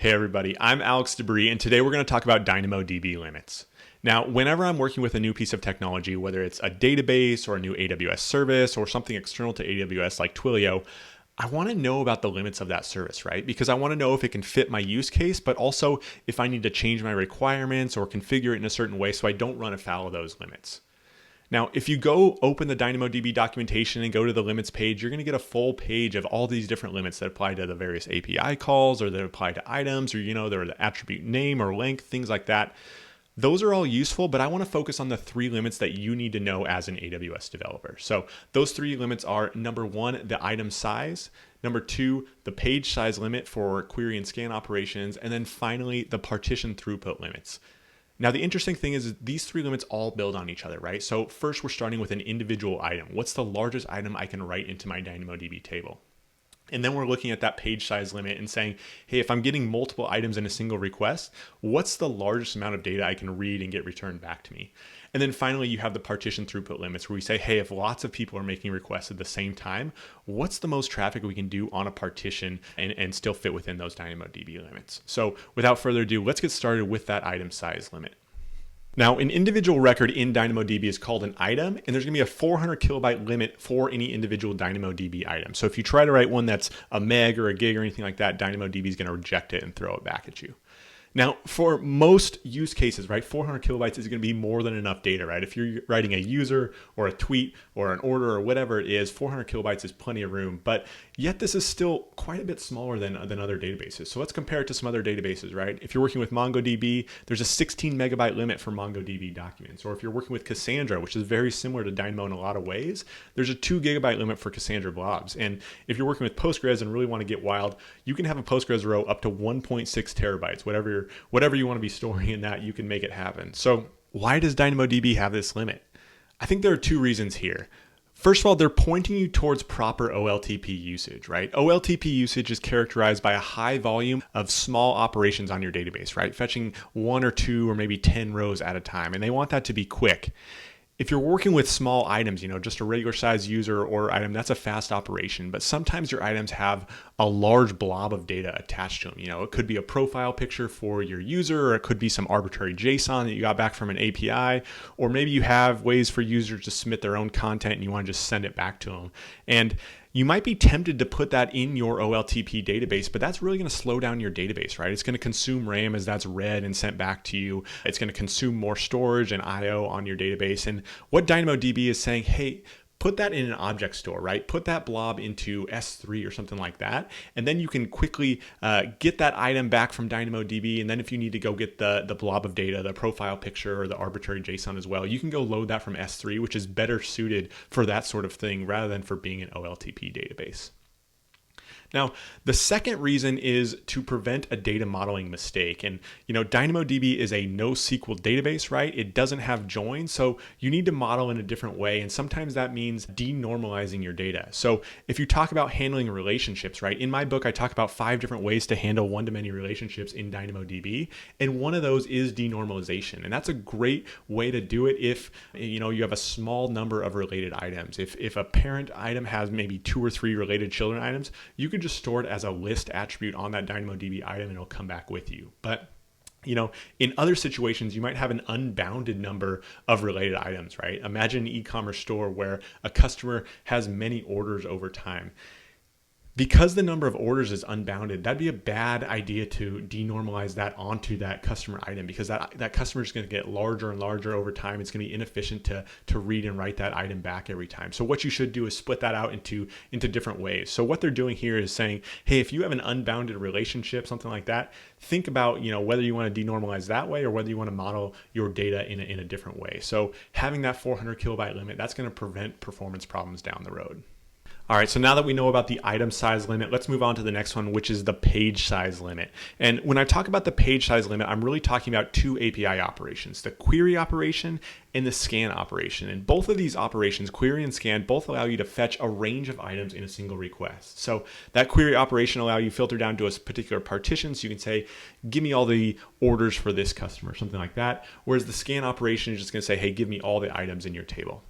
Hey everybody, I'm Alex Debris, and today we're going to talk about DynamoDB limits. Now, whenever I'm working with a new piece of technology, whether it's a database or a new AWS service or something external to AWS like Twilio, I want to know about the limits of that service, right? Because I want to know if it can fit my use case, but also if I need to change my requirements or configure it in a certain way so I don't run afoul of those limits. Now, if you go open the DynamoDB documentation and go to the limits page, you're going to get a full page of all these different limits that apply to the various API calls or that apply to items or, they're the attribute name or length, things like that. Those are all useful, but I want to focus on the three limits that you need to know as an AWS developer. So those three limits are number one, the item size, number two, the page size limit for query and scan operations, and then finally, the partition throughput limits. Now, the interesting thing is these three limits all build on each other, right? So first, we're starting with an individual item. What's the largest item I can write into my DynamoDB table? And then we're looking at that page size limit and saying, hey, if I'm getting multiple items in a single request, what's the largest amount of data I can read and get returned back to me? And then finally, you have the partition throughput limits where we say, hey, if lots of people are making requests at the same time, what's the most traffic we can do on a partition and still fit within those DynamoDB limits? So without further ado, let's get started with that item size limit. Now, an individual record in DynamoDB is called an item, and there's going to be a 400 kilobyte limit for any individual DynamoDB item. So if you try to write one that's a meg or a gig or anything like that, DynamoDB is going to reject it and throw it back at you. Now, for most use cases, right, 400 kilobytes is going to be more than enough data, right? If you're writing a user or a tweet or an order or whatever it is, 400 kilobytes is plenty of room. But yet this is still quite a bit smaller than other databases. So let's compare it to some other databases, right? If you're working with MongoDB, there's a 16 megabyte limit for MongoDB documents. Or if you're working with Cassandra, which is very similar to Dynamo in a lot of ways, there's a 2 gigabyte limit for Cassandra blobs. And if you're working with Postgres and really want to get wild, you can have a Postgres row up to 1.6 terabytes, whatever you want to be storing in that, you can make it happen. So why does DynamoDB have this limit? I think there are two reasons here. First of all, they're pointing you towards proper OLTP usage, right? OLTP usage is characterized by a high volume of small operations on your database, right? Fetching 1 or 2 or maybe 10 rows at a time, and they want that to be quick. If you're working with small items, just a regular size user or item, that's a fast operation. But sometimes your items have a large blob of data attached to them. It could be a profile picture for your user, or it could be some arbitrary JSON that you got back from an API, or maybe you have ways for users to submit their own content and you want to just send it back to them. And you might be tempted to put that in your OLTP database, but that's really going to slow down your database, right? It's going to consume RAM as that's read and sent back to you. It's going to consume more storage and IO on your database. And what DynamoDB is saying, hey, put that in an object store, right? Put that blob into S3 or something like that. And then you can quickly get that item back from DynamoDB. And then if you need to go get the blob of data, the profile picture or the arbitrary JSON as well, you can go load that from S3, which is better suited for that sort of thing rather than for being an OLTP database. Now, the second reason is to prevent a data modeling mistake. And, DynamoDB is a NoSQL database, right? It doesn't have joins, so you need to model in a different way. And sometimes that means denormalizing your data. So if you talk about handling relationships, right? In my book, I talk about 5 different ways to handle one-to-many relationships in DynamoDB. And one of those is denormalization. And that's a great way to do it if, you have a small number of related items. If a parent item has maybe 2 or 3 related children items, you could just store it as a list attribute on that DynamoDB item and it'll come back with you. But in other situations, you might have an unbounded number of related items, right? Imagine an e-commerce store where a customer has many orders over time. Because the number of orders is unbounded, that'd be a bad idea to denormalize that onto that customer item because that customer is going to get larger and larger over time. It's going to be inefficient to read and write that item back every time. So what you should do is split that out into different ways. So what they're doing here is saying, hey, if you have an unbounded relationship, something like that, think about whether you want to denormalize that way or whether you want to model your data in a different way. So having that 400 kilobyte limit, that's going to prevent performance problems down the road. All right, so now that we know about the item size limit, let's move on to the next one, which is the page size limit. And when I talk about the page size limit, I'm really talking about 2 API operations, the query operation and the scan operation. And both of these operations, query and scan, both allow you to fetch a range of items in a single request. So that query operation allows you to filter down to a particular partition. So you can say, give me all the orders for this customer, something like that. Whereas the scan operation is just going to say, hey, give me all the items in your table.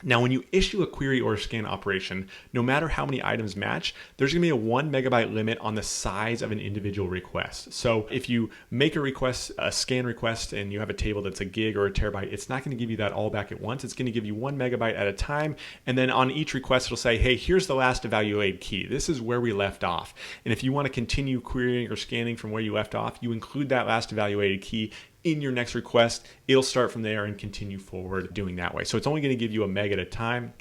Now, when you issue a query or a scan operation, no matter how many items match, there's going to be a 1 MB limit on the size of an individual request. So if you make a request, a scan request, and you have a table that's a gig or a terabyte, it's not going to give you that all back at once. It's going to give you 1 MB at a time. And then on each request, it'll say, hey, here's the last evaluated key. This is where we left off. And if you want to continue querying or scanning from where you left off, you include that last evaluated key in your next request. It'll start from there and continue forward doing that way. So it's only going to give you a meg at a time.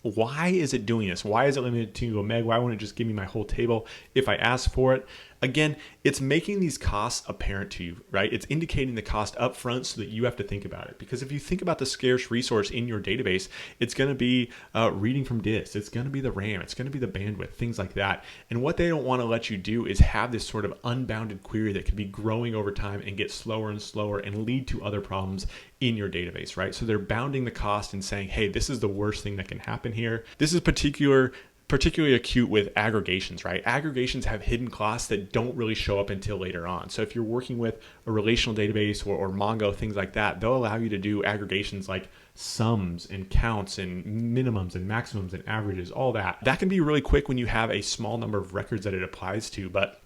Why is it doing this? Why is it limited to a meg? Why won't it just give me my whole table if I ask for it? Again, it's making these costs apparent to you, right? It's indicating the cost up front so that you have to think about it. Because if you think about the scarce resource in your database, it's going to be reading from disk. It's going to be the RAM. It's going to be the bandwidth, things like that. And what they don't want to let you do is have this sort of unbounded query that could be growing over time and get slower and slower and lead to other problems in your database, right? So they're bounding the cost and saying, hey, this is the worst thing that can happen here. This is particularly acute with aggregations, right? Aggregations have hidden costs that don't really show up until later on. So if you're working with a relational database or Mongo, things like that, they'll allow you to do aggregations like sums and counts and minimums and maximums and averages, all that. That can be really quick when you have a small number of records that it applies to, but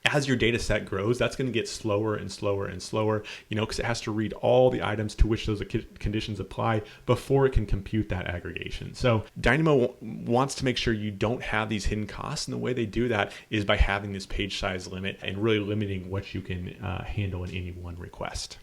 as your data set grows, that's going to get slower and slower and slower, because it has to read all the items to which those conditions apply before it can compute that aggregation. So Dynamo wants to make sure you don't have these hidden costs. And the way they do that is by having this page size limit and really limiting what you can handle in any one request.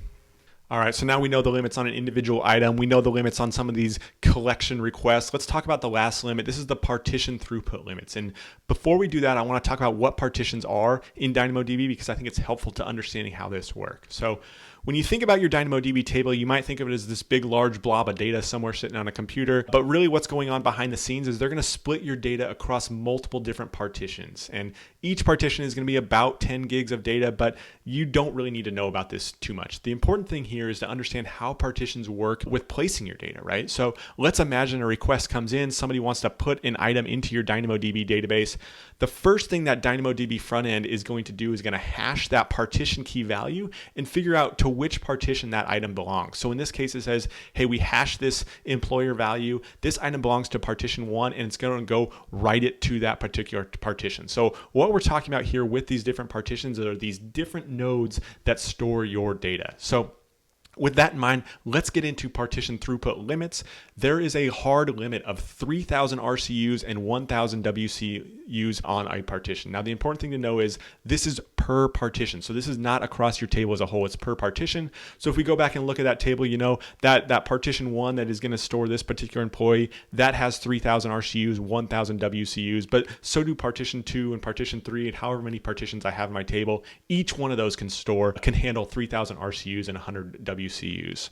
All right, so now we know the limits on an individual item. We know the limits on some of these collection requests. Let's talk about the last limit. This is the partition throughput limits. And before we do that, I want to talk about what partitions are in DynamoDB because I think it's helpful to understanding how this works. So when you think about your DynamoDB table, you might think of it as this big, large blob of data somewhere sitting on a computer. But really what's going on behind the scenes is they're going to split your data across multiple different partitions. And each partition is going to be about 10 gigs of data, but you don't really need to know about this too much. The important thing here is to understand how partitions work with placing your data, right? So let's imagine a request comes in, somebody wants to put an item into your DynamoDB database. The first thing that DynamoDB front end is going to do is going to hash that partition key value and figure out to which partition that item belongs. So in this case, it says, hey, we hash this employer value. This item belongs to partition 1, and it's going to go write it to that particular partition. So what we're talking about here with these different partitions are these different nodes that store your data. So with that in mind, let's get into partition throughput limits. There is a hard limit of 3,000 RCUs and 1,000 WCUs on a partition. Now, the important thing to know is this is per partition. So this is not across your table as a whole, it's per partition. So if we go back and look at that table, you know that partition 1 that is going to store this particular employee, that has 3,000 RCUs, 1,000 WCUs, but so do partition 2 and partition 3 and however many partitions I have in my table. Each one of those can handle 3,000 RCUs and 100 WCUs.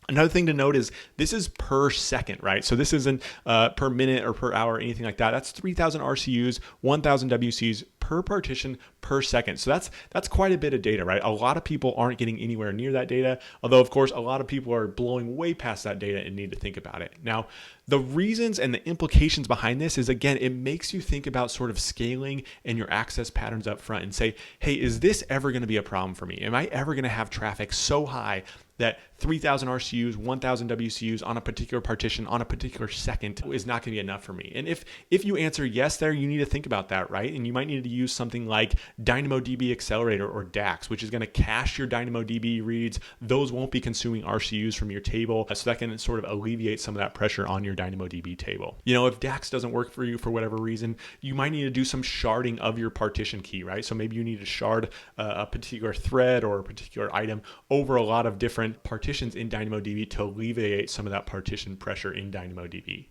Another thing to note is this is per second, right? So this isn't per minute or per hour or anything like that. That's 3,000 RCUs, 1,000 WCUs per partition per second. So that's quite a bit of data, right? A lot of people aren't getting anywhere near that data, although of course a lot of people are blowing way past that data and need to think about it. Now, the reasons and the implications behind this is, again, it makes you think about sort of scaling and your access patterns up front and say, hey, is this ever going to be a problem for me? Am I ever going to have traffic so high that 3,000 RCUs, 1,000 WCUs on a particular partition on a particular second is not going to be enough for me? And if you answer yes there, you need to think about that, right? And you might need to use something like DynamoDB Accelerator or DAX, which is going to cache your DynamoDB reads. Those won't be consuming RCUs from your table, so that can sort of alleviate some of that pressure on your DynamoDB table. You know, if DAX doesn't work for you for whatever reason, you might need to do some sharding of your partition key, right? So maybe you need to shard a particular thread or a particular item over a lot of different partitions in DynamoDB to alleviate some of that partition pressure in DynamoDB.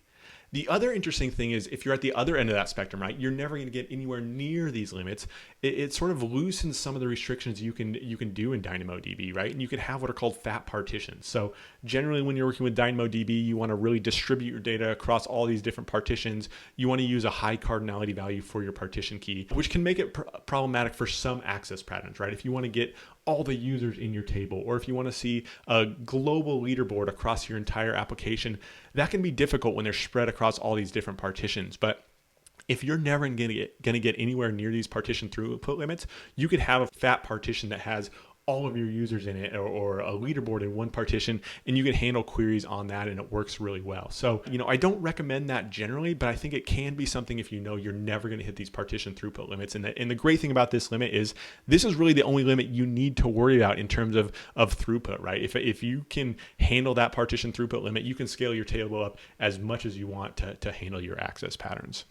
The other interesting thing is if you're at the other end of that spectrum, right, you're never going to get anywhere near these limits. It sort of loosens some of the restrictions you can do in DynamoDB, right? And you can have what are called fat partitions. So generally when you're working with DynamoDB, you want to really distribute your data across all these different partitions. You want to use a high cardinality value for your partition key, which can make it problematic for some access patterns, right? If you want to get all the users in your table, or if you want to see a global leaderboard across your entire application, that can be difficult when they're spread across all these different partitions. But if you're never going to get anywhere near these partition throughput limits, you could have a fat partition that has all of your users in it, or a leaderboard in one partition, and you can handle queries on that, and it works really well. So, I don't recommend that generally, but I think it can be something if you know you're never going to hit these partition throughput limits. And the great thing about this limit is this is really the only limit you need to worry about in terms of throughput, right? If you can handle that partition throughput limit, you can scale your table up as much as you want to handle your access patterns.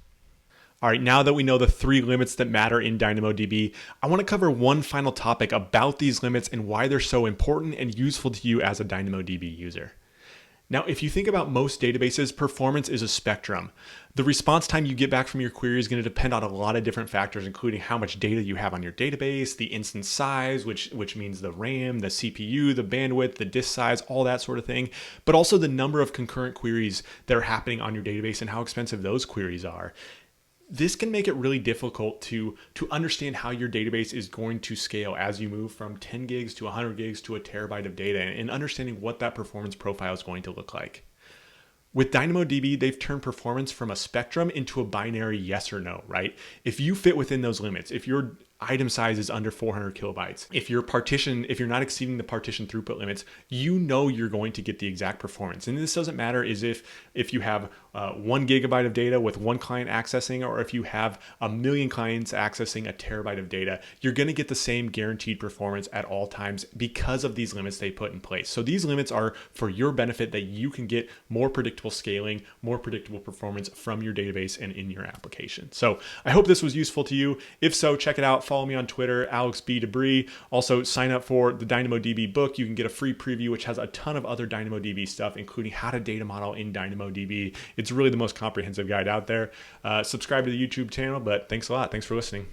All right, now that we know the 3 limits that matter in DynamoDB, I want to cover one final topic about these limits and why they're so important and useful to you as a DynamoDB user. Now, if you think about most databases, performance is a spectrum. The response time you get back from your query is going to depend on a lot of different factors, including how much data you have on your database, the instance size, which means the RAM, the CPU, the bandwidth, the disk size, all that sort of thing, but also the number of concurrent queries that are happening on your database and how expensive those queries are. This can make it really difficult to understand how your database is going to scale as you move from 10 gigs to 100 gigs to a terabyte of data, and understanding what that performance profile is going to look like. With DynamoDB, they've turned performance from a spectrum into a binary yes or no, right? If you fit within those limits, if your item size is under 400 kilobytes, if you're not exceeding the partition throughput limits, you're going to get the exact performance. And this doesn't matter is if you have 1 gigabyte of data with one client accessing, or if you have a million clients accessing a terabyte of data, you're going to get the same guaranteed performance at all times because of these limits they put in place. So these limits are for your benefit, that you can get more predictable scaling, more predictable performance from your database and in your application. So I hope this was useful to you. If so, check it out. Follow me on Twitter, Alex B. Debris. Also, sign up for the DynamoDB book. You can get a free preview, which has a ton of other DynamoDB stuff, including how to data model in DynamoDB. It's really the most comprehensive guide out there. Subscribe to the YouTube channel, but thanks a lot. Thanks for listening.